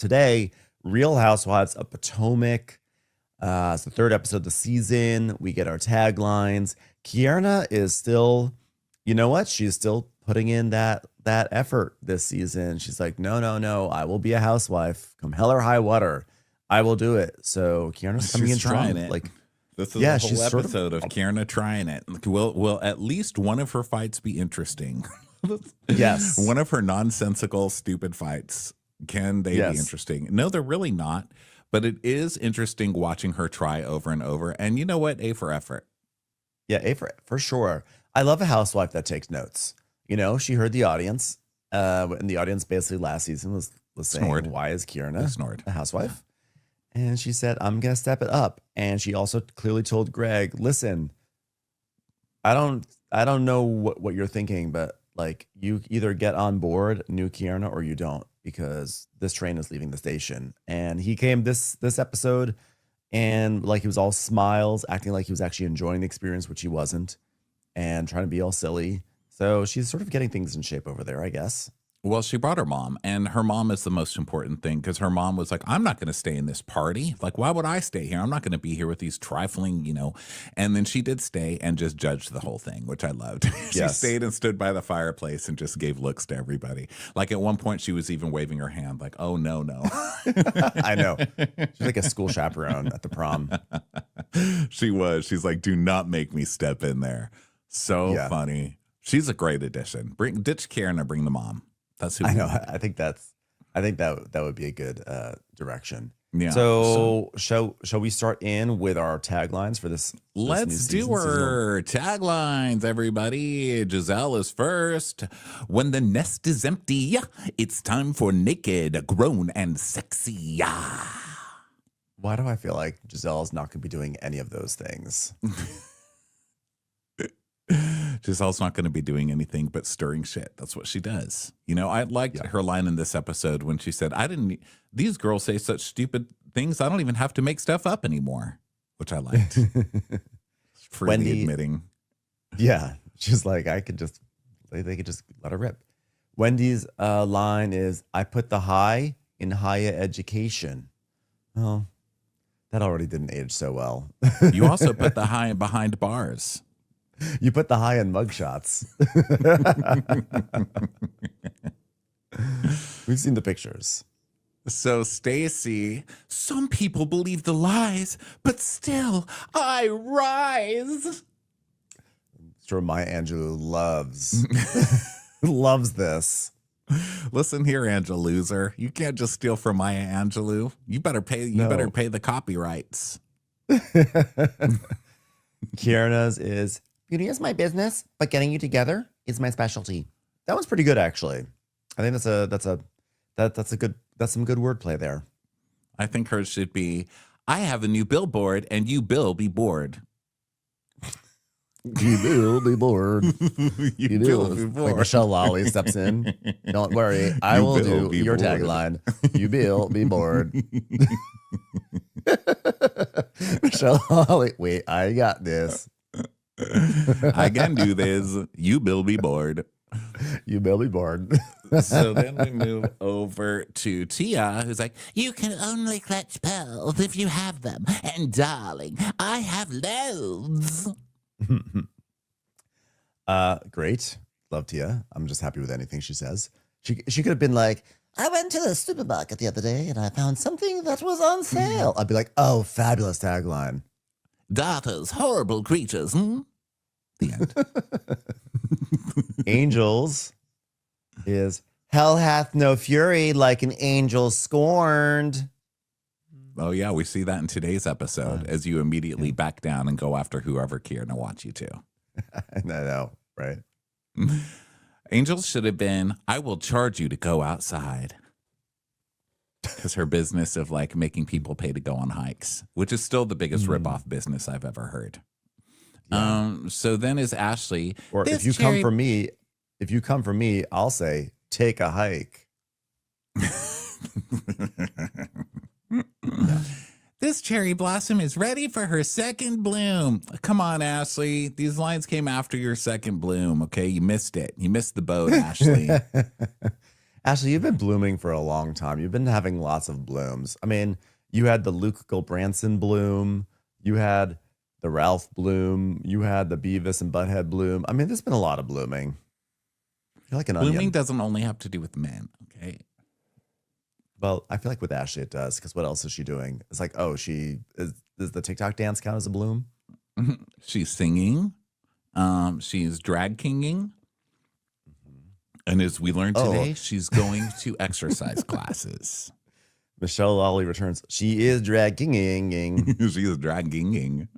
today, Real Housewives of Potomac. It's the third episode of the season. We get our taglines. Kiana is still, you know what? She's still putting in that effort this season. She's like, no, I will be a housewife. Come hell or high water, I will do it. So Kiana's coming in trying strong. it. Like, this is a whole episode of Kiana trying it. Will at least one of her fights be interesting? Yes. One of her nonsensical, stupid fights. Can they be interesting? No, they're really not. But it is interesting watching her try over and over. And you know what? A for effort. Yeah, A for sure. I love a housewife that takes notes. You know, she heard the audience. And the audience basically last season was saying, Snored. why is Kiana a housewife? And she said, I'm going to step it up. And she also clearly told Greg, listen, I don't know what you're thinking, but like you either get on board new Kiana or you don't, because this train is leaving the station. And he came this episode and like he was all smiles, acting like he was actually enjoying the experience, which he wasn't, and trying to be all silly. So she's sort of getting things in shape over there, I guess. Well, she brought her mom, and her mom is the most important thing, because her mom was like, I'm not going to stay in this party. Like, why would I stay here? I'm not going to be here with these trifling, And then she did stay and just judged the whole thing, which I loved. She stayed and stood by the fireplace and just gave looks to everybody. Like at one point, she was even waving her hand like, oh, no. I know. She's like a school chaperone at the prom. She was. She's like, do not make me step in there. So funny. She's a great addition. Ditch Karen and bring the mom. That's who I know. I think that would be a good direction. Yeah. So shall we start in with our taglines for this? Let's do our taglines, everybody. Jazelle is first. When the nest is empty, it's time for naked, grown, and sexy. Why do I feel like Giselle's not going to be doing any of those things? Giselle's not going to be doing anything but stirring shit. That's what she does. I liked her line in this episode when she said, these girls say such stupid things, I don't even have to make stuff up anymore, which I liked. Wendy admitting. Yeah. She's like, they could just let her rip. Wendy's line is, I put the high in higher education. Oh, that already didn't age so well. You also put the high behind bars. You put the high in mugshots. We've seen the pictures. So Stacy, some people believe the lies, but still I rise. Sure, Maya Angelou loves this. Listen here, Angela loser. You can't just steal from Maya Angelou. You better pay the copyrights. Kiana's is, beauty is my business, but getting you together is my specialty. That one's pretty good, actually. I think that's some good wordplay there. I think hers should be, I have a new billboard and you Bill be bored. You will be bored. You will be bored. Like Michelle Lawley steps in. Don't worry, I will do your tagline. You will be bored. Michelle Lawley, wait, I got this. I can do this. You will be bored. You will be bored. So then we move over to Tia, who's like, you can only clutch pearls if you have them. And darling, I have loads. Great. Love Tia. I'm just happy with anything she says. She could have been like, I went to the supermarket the other day and I found something that was on sale. I'd be like, oh, fabulous tagline. Daughters, horrible creatures. The end. Angels is, hell hath no fury like an angel scorned. Oh, yeah, we see that in today's episode as you immediately back down and go after whoever Kiana wants you to. I know, right? Angels should have been, I will charge you to go outside. Because her business of like making people pay to go on hikes, which is still the biggest ripoff business I've ever heard. Yeah. So then is Ashley. Or if you come for me, I'll say, take a hike. Yeah. This cherry blossom is ready for her second bloom. Come on, Ashley. These lines came after your second bloom. Okay, you missed it. You missed the boat, Ashley. Ashley, you've been blooming for a long time. You've been having lots of blooms. I mean, you had the Luke Gilbranson bloom. You had the Ralph bloom. You had the Beavis and Butthead bloom. I mean, there's been a lot of blooming. You're like an Blooming onion. doesn't only have to do with men, okay? Well, I feel like with Ashley it does, because what else is she doing? It's like, oh, does the TikTok dance count as a bloom? She's singing. She's drag kinging. And as we learned today, she's going to exercise classes. Michelle Lawley returns. She is drag kinging. She is drag kinging.